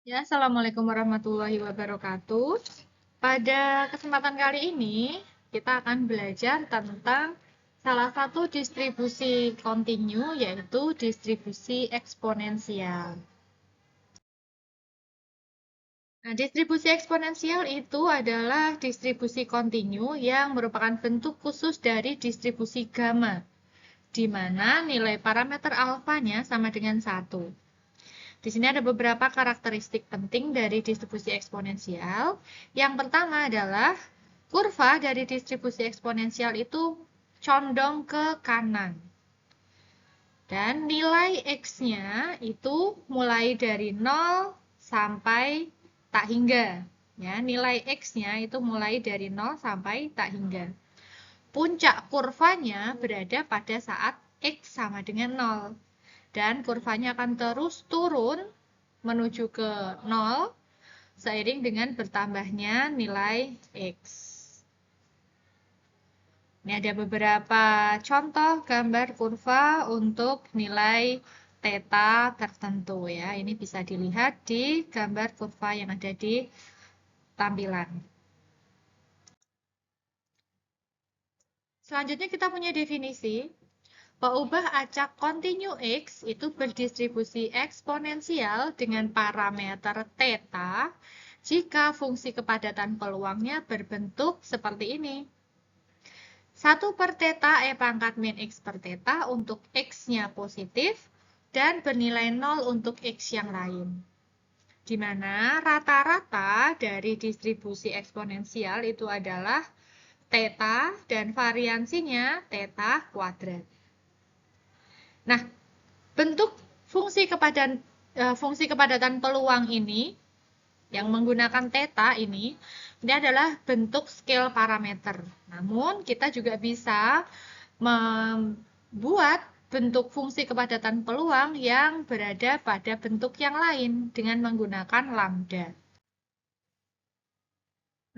Ya, Assalamualaikum warahmatullahi wabarakatuh. Pada kesempatan kali ini, kita akan belajar tentang salah satu distribusi kontinu, yaitu distribusi eksponensial. Nah, distribusi eksponensial itu adalah distribusi kontinu yang merupakan bentuk khusus dari distribusi gamma, di mana nilai parameter alfanya sama dengan 1. Di sini ada beberapa karakteristik penting dari distribusi eksponensial. Yang pertama adalah kurva dari distribusi eksponensial itu condong ke kanan. Dan nilai X-nya itu mulai dari 0 sampai tak hingga. Ya, nilai X-nya itu mulai dari 0 sampai tak hingga. Puncak kurvanya berada pada saat X sama dengan 0. Dan kurvanya akan terus turun menuju ke 0 seiring dengan bertambahnya nilai X. Ini ada beberapa contoh gambar kurva untuk nilai theta tertentu ya. Ini bisa dilihat di gambar kurva yang ada di tampilan. Selanjutnya kita punya definisi. Peubah acak kontinu X itu berdistribusi eksponensial dengan parameter theta jika fungsi kepadatan peluangnya berbentuk seperti ini. 1 per theta E pangkat min X per theta untuk X-nya positif dan bernilai 0 untuk X yang lain. Di mana rata-rata dari distribusi eksponensial itu adalah theta dan variansinya theta kuadrat. Nah, bentuk fungsi kepadatan peluang ini yang menggunakan theta ini adalah bentuk scale parameter. Namun, kita juga bisa membuat bentuk fungsi kepadatan peluang yang berada pada bentuk yang lain dengan menggunakan lambda.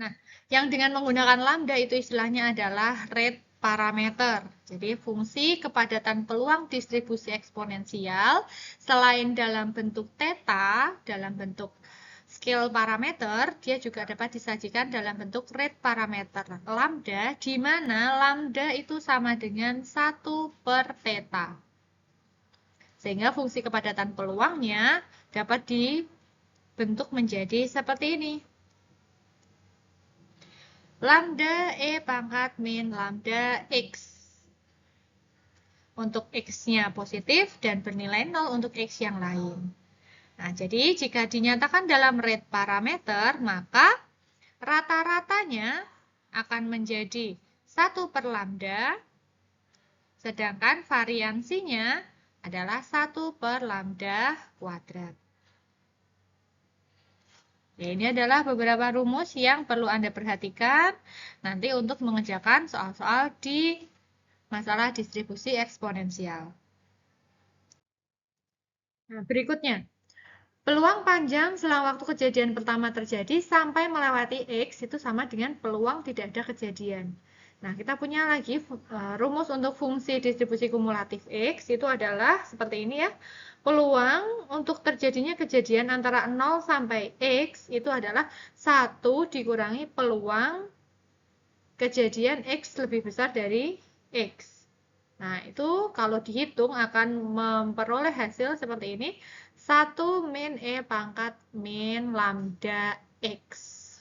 Nah, yang dengan menggunakan lambda itu istilahnya adalah rate parameter. Jadi, fungsi kepadatan peluang distribusi eksponensial selain dalam bentuk theta, dalam bentuk scale parameter, dia juga dapat disajikan dalam bentuk rate parameter lambda, di mana lambda itu sama dengan 1 per theta. Sehingga fungsi kepadatan peluangnya dapat dibentuk menjadi seperti ini. Lambda E pangkat min lambda X. Untuk X-nya positif dan bernilai 0 untuk X yang lain. Nah, jadi jika dinyatakan dalam rate parameter, maka rata-ratanya akan menjadi 1 per lambda, sedangkan variansinya adalah 1 per lambda kuadrat. Ya, ini adalah beberapa rumus yang perlu Anda perhatikan nanti untuk mengerjakan soal-soal di masalah distribusi eksponensial. Nah, berikutnya, peluang panjang selang waktu kejadian pertama terjadi sampai melewati X itu sama dengan peluang tidak ada kejadian. Nah, kita punya lagi rumus untuk fungsi distribusi kumulatif X itu adalah seperti ini ya. Peluang untuk terjadinya kejadian antara 0 sampai X itu adalah 1 dikurangi peluang kejadian X lebih besar dari X. Nah, itu kalau dihitung akan memperoleh hasil seperti ini. 1 min E pangkat min lambda X.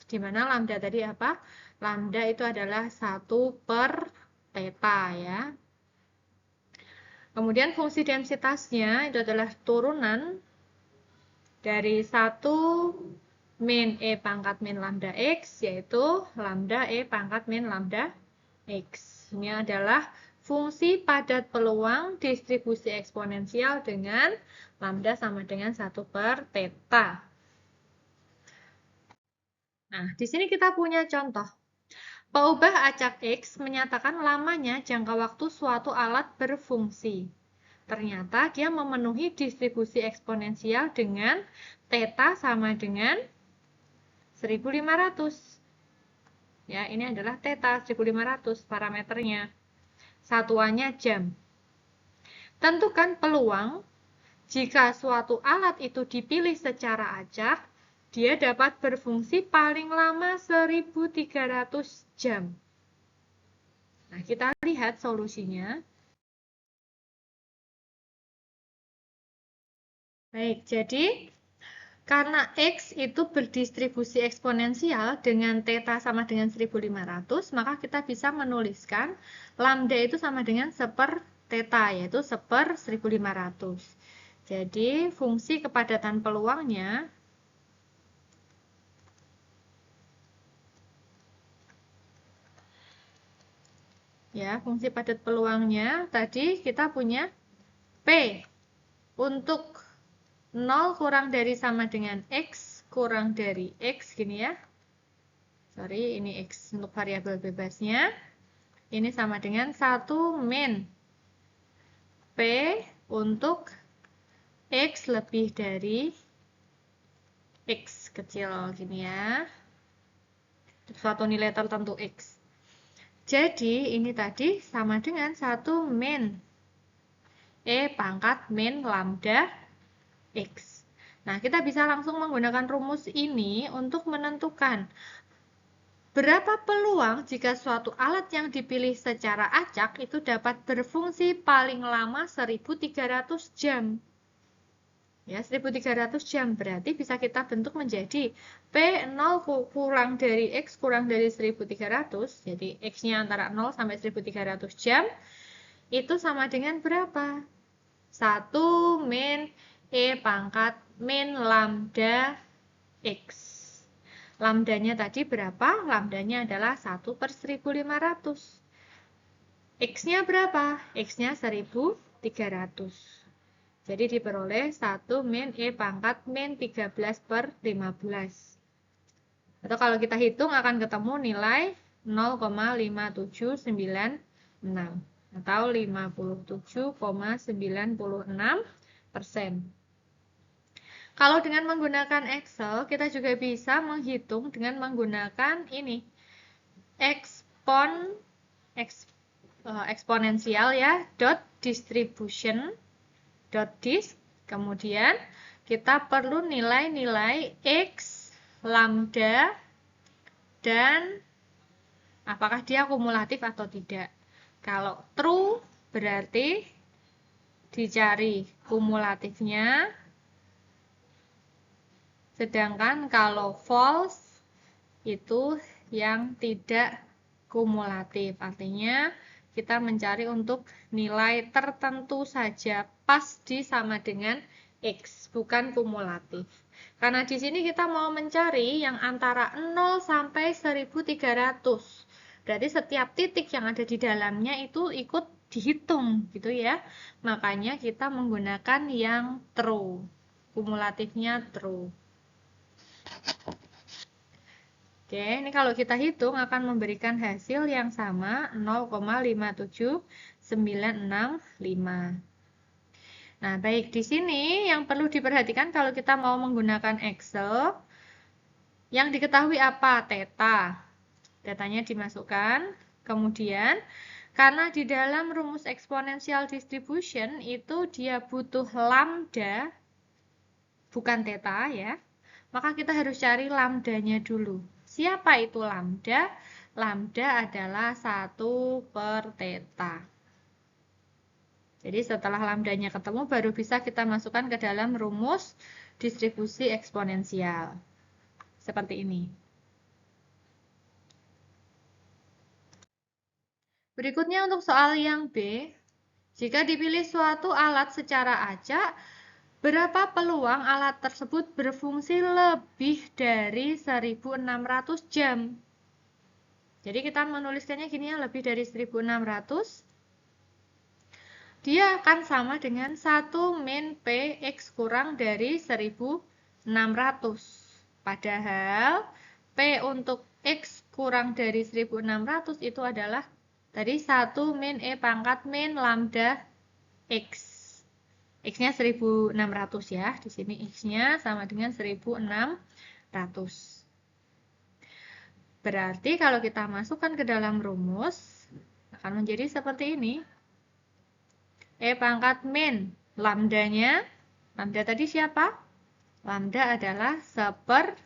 Di mana lambda tadi apa? Lambda itu adalah 1 per theta ya. Kemudian fungsi densitasnya itu adalah turunan dari 1 min E pangkat min lambda X, yaitu lambda E pangkat min lambda X. Ini adalah fungsi padat peluang distribusi eksponensial dengan lambda sama dengan 1 per theta. Nah, di sini kita punya contoh. Peubah acak X menyatakan lamanya jangka waktu suatu alat berfungsi. Ternyata dia memenuhi distribusi eksponensial dengan theta sama dengan 1500. Ya, ini adalah theta 1500 parameternya. Satuannya jam. Tentukan peluang jika suatu alat itu dipilih secara acak dia dapat berfungsi paling lama 1300 jam. Nah, kita lihat solusinya. Baik, jadi karena X itu berdistribusi eksponensial dengan theta sama dengan 1500, maka kita bisa menuliskan lambda itu sama dengan 1/, theta, yaitu 1/1500. Jadi, fungsi kepadatan peluangnya ya, fungsi padat peluangnya tadi kita punya P untuk 0 kurang dari sama dengan X kurang dari X gini ya. Sorry, ini X untuk variabel bebasnya. Ini sama dengan 1 min P untuk X lebih dari X kecil gini ya. Suatu nilai tertentu X. Jadi ini tadi sama dengan 1 min E pangkat min lambda X. Nah, kita bisa langsung menggunakan rumus ini untuk menentukan berapa peluang jika suatu alat yang dipilih secara acak itu dapat berfungsi paling lama 1300 jam. Ya, 1300 jam berarti bisa kita bentuk menjadi P0 kurang dari X kurang dari 1300. Jadi X-nya antara 0 sampai 1300 jam itu sama dengan berapa? 1 min E pangkat min lambda X. Lambdanya tadi berapa? Lambdanya adalah 1/1500. X-nya berapa? X-nya 1300. Jadi diperoleh 1 min E pangkat min 13/15. Atau kalau kita hitung akan ketemu nilai 0,5796 atau 57,96%. Kalau dengan menggunakan Excel, kita juga bisa menghitung dengan menggunakan ini. Eksponensial ya, dot distribution dot dis. Kemudian kita perlu nilai-nilai X, lambda, dan apakah dia kumulatif atau tidak. Kalau true berarti dicari kumulatifnya. Sedangkan kalau false itu yang tidak kumulatif. Artinya kita mencari untuk nilai tertentu saja pasti sama dengan X, bukan kumulatif. Karena di sini kita mau mencari yang antara 0 sampai 1300. Berarti setiap titik yang ada di dalamnya itu ikut dihitung gitu ya. Makanya kita menggunakan yang true. Kumulatifnya true. Oke, ini kalau kita hitung akan memberikan hasil yang sama 0,57965. Nah, baik di sini yang perlu diperhatikan kalau kita mau menggunakan Excel, yang diketahui apa? Theta. Datanya dimasukkan. Kemudian, karena di dalam rumus exponential distribution itu dia butuh lambda, bukan theta ya. Maka kita harus cari lambdanya dulu. Siapa itu lambda? Lambda adalah 1/theta. Jadi setelah lambdanya ketemu baru bisa kita masukkan ke dalam rumus distribusi eksponensial. Seperti ini. Berikutnya untuk soal yang B. Jika dipilih suatu alat secara acak, berapa peluang alat tersebut berfungsi lebih dari 1600 jam? Jadi kita menuliskannya gini ya, lebih dari 1600. Dia akan sama dengan 1 min P X kurang dari 1600. Padahal P untuk X kurang dari 1600 itu adalah tadi 1 min E pangkat min lambda X. X-nya 1600 ya. Di sini X-nya sama dengan 1600. Berarti kalau kita masukkan ke dalam rumus, akan menjadi seperti ini. E pangkat min, lambdanya, lambda tadi siapa? Lambda adalah 1/,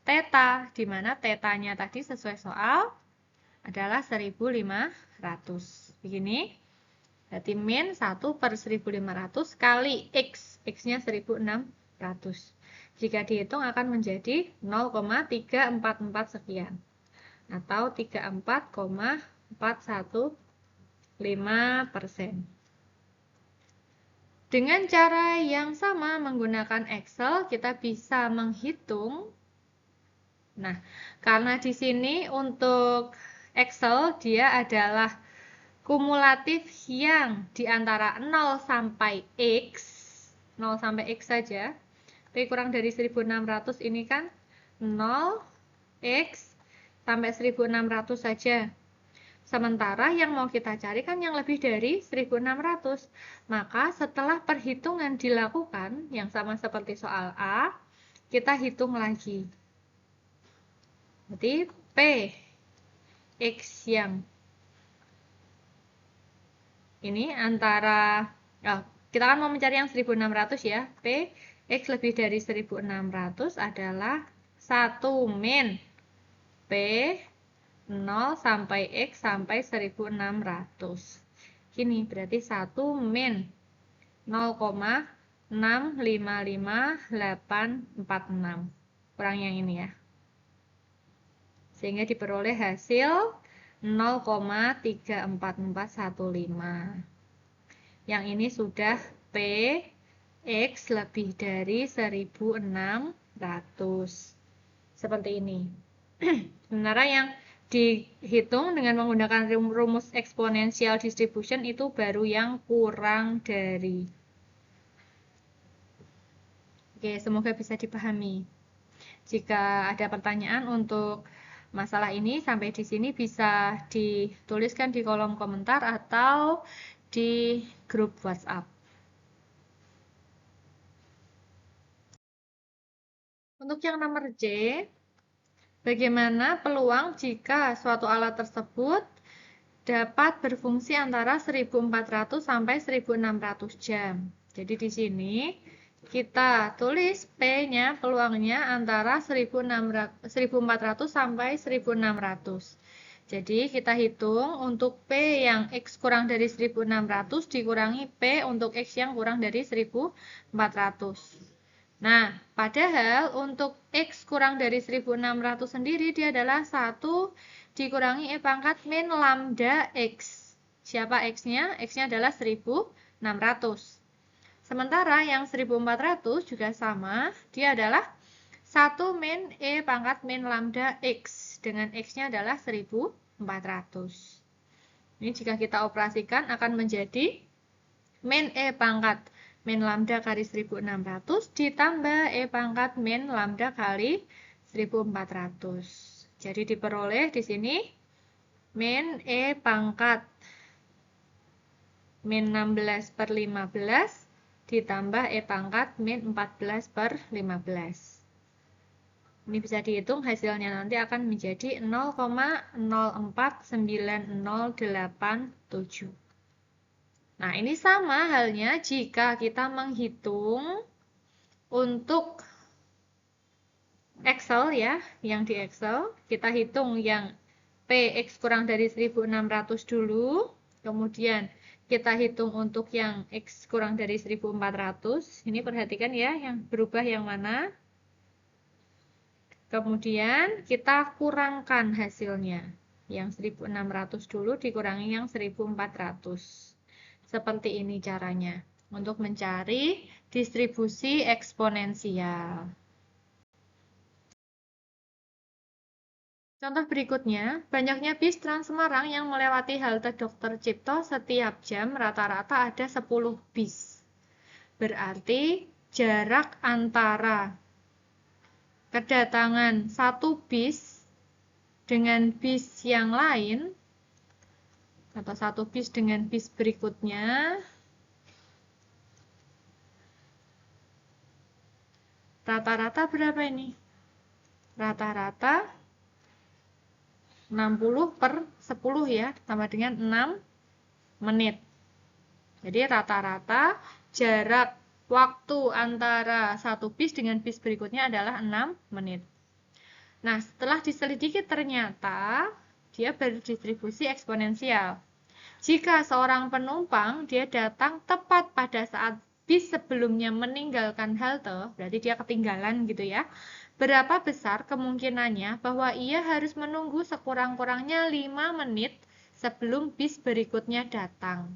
theta, di mana theta-nya tadi sesuai soal adalah 1500. Begini, berarti min 1 per 1500 kali X, X-nya 1600. Jika dihitung akan menjadi 0,344 sekian, atau 34,415%. Dengan cara yang sama menggunakan Excel, kita bisa menghitung. Nah, karena di sini untuk Excel dia adalah kumulatif yang di antara 0 sampai X, 0 sampai X saja. P kurang dari 1600 ini kan 0, X, sampai 1600 saja. Sementara yang mau kita cari kan yang lebih dari 1600. Maka setelah perhitungan dilakukan, yang sama seperti soal A, kita hitung lagi. Berarti P X yang ini antara, kita kan mau mencari yang 1600 ya. P X lebih dari 1600 adalah 1 min P 0 sampai X sampai 1600. Gini, berarti 1 min 0,655846. Kurang yang ini ya. Sehingga diperoleh hasil 0,34415. Yang ini sudah P X lebih dari 1600. Seperti ini. Sementara yang dihitung dengan menggunakan rumus exponential distribution itu baru yang kurang dari. Oke, semoga bisa dipahami. Jika ada pertanyaan untuk masalah ini sampai di sini bisa dituliskan di kolom komentar atau di grup WhatsApp. Untuk yang nomor J, bagaimana peluang jika suatu alat tersebut dapat berfungsi antara 1400 sampai 1600 jam. Jadi di sini kita tulis P-nya, peluangnya antara 1400 sampai 1600. Jadi kita hitung untuk P yang X kurang dari 1600 dikurangi P untuk X yang kurang dari 1400. Nah, padahal untuk X kurang dari 1600 sendiri dia adalah 1 dikurangi E pangkat min lambda X. Siapa X-nya? X-nya adalah 1600. Sementara yang 1400 juga sama, dia adalah 1 min E pangkat min lambda X. Dengan X-nya adalah 1400. Ini jika kita operasikan akan menjadi min E pangkat min lambda kali 1600 ditambah E pangkat min lambda kali 1400. Jadi diperoleh di sini min E pangkat min 16 per 15 ditambah E pangkat min 14 per 15. Ini bisa dihitung hasilnya nanti akan menjadi 0,049087. Nah, ini sama halnya jika kita menghitung untuk Excel ya, yang di Excel, kita hitung yang PX kurang dari 1600 dulu, kemudian kita hitung untuk yang X kurang dari 1400, ini perhatikan ya, yang berubah yang mana. Kemudian kita kurangkan hasilnya, yang 1600 dulu dikurangi yang 1400. Seperti ini caranya untuk mencari distribusi eksponensial. Contoh berikutnya, banyaknya bis Trans Semarang yang melewati halte Dr. Cipto setiap jam rata-rata ada 10 bis. Berarti jarak antara kedatangan satu bis dengan bis yang lain atau satu bis dengan bis berikutnya rata-rata berapa ini? Rata-rata 60 per 10 ya, sama dengan 6 menit. Jadi rata-rata jarak waktu antara satu bis dengan bis berikutnya adalah 6 menit. Nah, setelah diselidiki ternyata dia berdistribusi eksponensial. Jika seorang penumpang dia datang tepat pada saat bis sebelumnya meninggalkan halte, berarti dia ketinggalan gitu ya. Berapa besar kemungkinannya bahwa ia harus menunggu sekurang-kurangnya 5 menit sebelum bis berikutnya datang.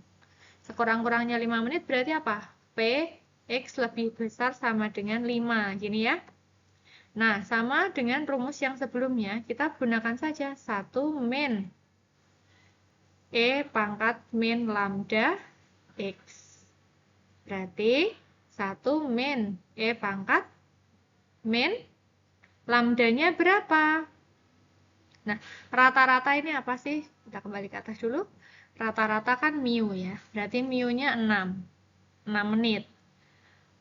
Sekurang-kurangnya 5 menit berarti apa? P X lebih besar sama dengan 5, gini ya. Nah, sama dengan rumus yang sebelumnya, kita gunakan saja 1 min E pangkat min lambda X. Berarti 1 min E pangkat min lambdanya berapa? Nah, rata-rata ini apa sih? Kita kembali ke atas dulu. Rata-rata kan mu ya. Berarti mu-nya 6. 6 menit.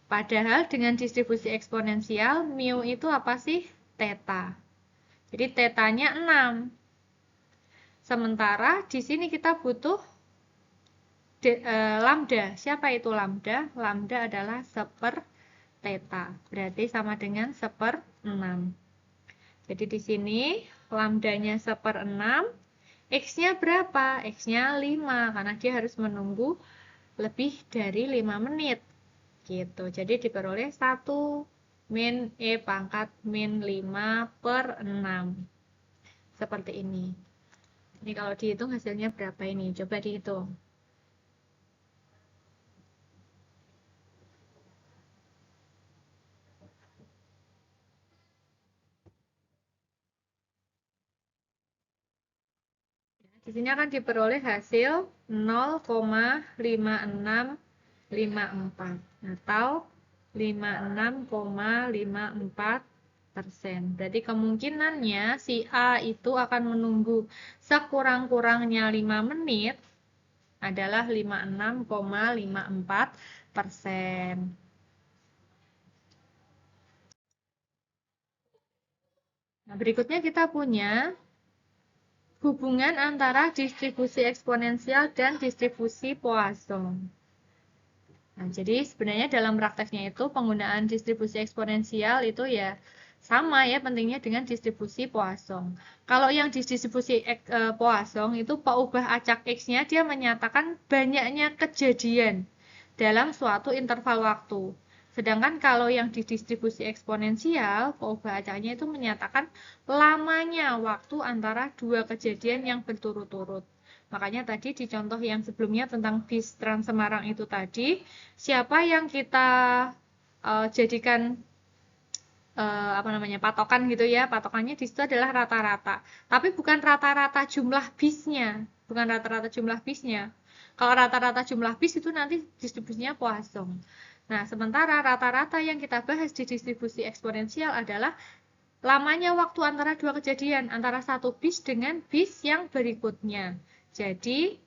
Padahal dengan distribusi eksponensial, mu itu apa sih? Theta. Jadi tetanya 6. Sementara di sini kita butuh lambda. Siapa itu lambda? Lambda adalah 1/, theta. Berarti sama dengan 1/6. Jadi di sini lambdanya 1/6. X-nya berapa? X-nya 5, karena dia harus menunggu lebih dari 5 menit. Gitu. Jadi diperoleh 1 min E pangkat min 5/6. Seperti ini. Ini kalau dihitung hasilnya berapa ini? Coba dihitung. Di sini akan diperoleh hasil 0,5654 atau 56,54%. Berarti kemungkinannya si A itu akan menunggu sekurang-kurangnya 5 menit adalah 56,54%. Nah, berikutnya kita punya hubungan antara distribusi eksponensial dan distribusi Poisson. Nah, jadi sebenarnya dalam prakteknya itu penggunaan distribusi eksponensial itu ya sama ya pentingnya dengan distribusi Poisson. Kalau yang distribusi Poisson itu peubah acak X-nya dia menyatakan banyaknya kejadian dalam suatu interval waktu. Sedangkan kalau yang didistribusi eksponensial, peubah acaknya itu menyatakan lamanya waktu antara dua kejadian yang berturut-turut. Makanya tadi di contoh yang sebelumnya tentang bis Trans Semarang itu tadi, siapa yang kita jadikan patokan gitu ya, patokannya di situ adalah rata-rata. Tapi bukan rata-rata jumlah bisnya, bukan rata-rata jumlah bisnya. Kalau rata-rata jumlah bis itu nanti distribusinya Poisson. Nah, sementara rata-rata yang kita bahas di distribusi eksponensial adalah lamanya waktu antara dua kejadian, antara satu bis dengan bis yang berikutnya. Jadi,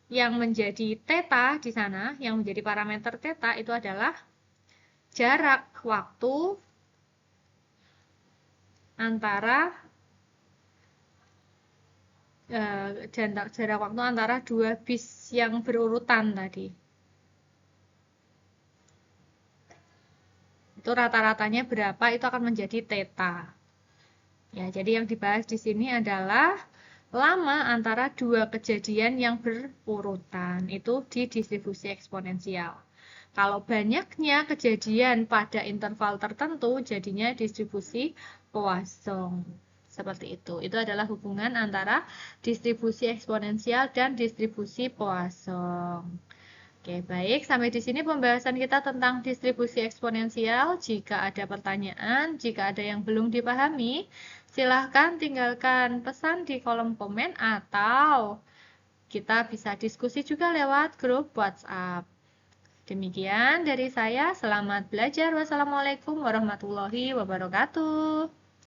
yang menjadi theta di sana, yang menjadi parameter theta itu adalah jarak waktu antara jarak waktu antara dua bis yang berurutan tadi. Itu rata-ratanya berapa, itu akan menjadi theta. Ya, jadi yang dibahas di sini adalah lama antara dua kejadian yang berurutan. Itu di distribusi eksponensial. Kalau banyaknya kejadian pada interval tertentu, jadinya distribusi Poisson. Seperti itu. Itu adalah hubungan antara distribusi eksponensial dan distribusi Poisson. Oke, baik. Sampai di sini pembahasan kita tentang distribusi eksponensial. Jika ada pertanyaan, jika ada yang belum dipahami, silahkan tinggalkan pesan di kolom komen atau kita bisa diskusi juga lewat grup WhatsApp. Demikian dari saya. Selamat belajar. Wassalamualaikum warahmatullahi wabarakatuh.